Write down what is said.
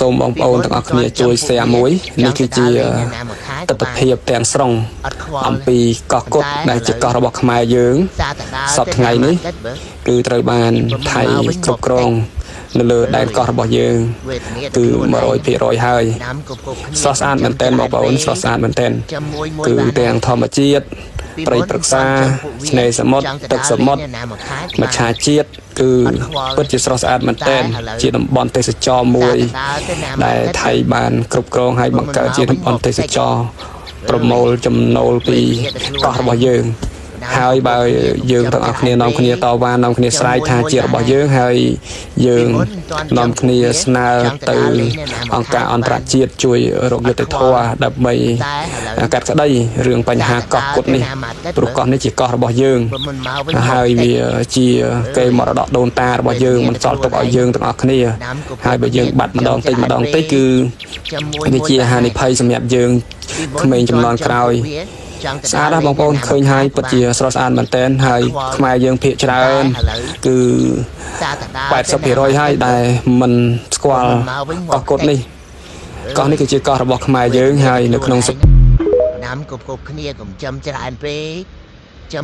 សូមបងប្អូនទាំងអស់គ្នាជួយshareមួយនេះគឺជាទស្សនវិជ្ជាទាំងស្រុងអំពីកោះកុដដែលជាកោះរបស់ខ្មែរយើងសប្តាហ៍ថ្ងៃនេះគឺត្រូវបានថៃគ្រប់គ្រងនៅលើដែនកោះរបស់យើងគឺ100%ហើយស្រស់ស្អាតមែនទែនបងប្អូនស្រស់ស្អាតមែនទែនគឺទាំងធម្មជាតិព្រៃព្រឹក្សាឆ្នេរសមុទ្រទឹកសមុទ្រមច្ឆជាតិគឺពិតជាស្រស់ស្អាតមែនទែនជាតំបន់ទេសចរមួយដែលថៃបានគ្រប់គ្រងឲ្យបង្កើតជាតំបន់ទេសចរប្រមូលចំណូលពីកោះរបស់យើងហើយបើយើងទាំងអស់គ្នានាំគ្នាតវ៉ានាំគ្នាស្រែកថាជារបស់យើងហើយយើងនាំគ្នាស្នើទៅអង្គការអន្តរជាតិជួយរកយុត្តិធម៌ដើម្បីកាត់ក្តីរឿងបញ្ហាកោះកុដនេះព្រោះកោះនេះជាកោះរបស់យើងហើយវាជាកេរមរតកដូនតារបស់យើងមិនសល់ទុកឲ្យយើងទាំងអស់គ្នាហើយបើយើងបាត់ម្ដងតិចគឺវាជាហានិភ័យសម្រាប់យើងក្មេងចំនួនក្រោយស្អាតណាស់បងប្អូនឃើញហើយពិតជាស្រស់ស្អាតមែនទែនហើយខ្មែរយើងភាគច្រើនគឺ80%ហើយដែលមិនស្គាល់កោះកុដនេះកោះនេះគឺជាកោះរបស់ខ្មែរយើងហើយនៅក្នុងណាំគ្រប់គ្នាកុំចាំច្រើនពេក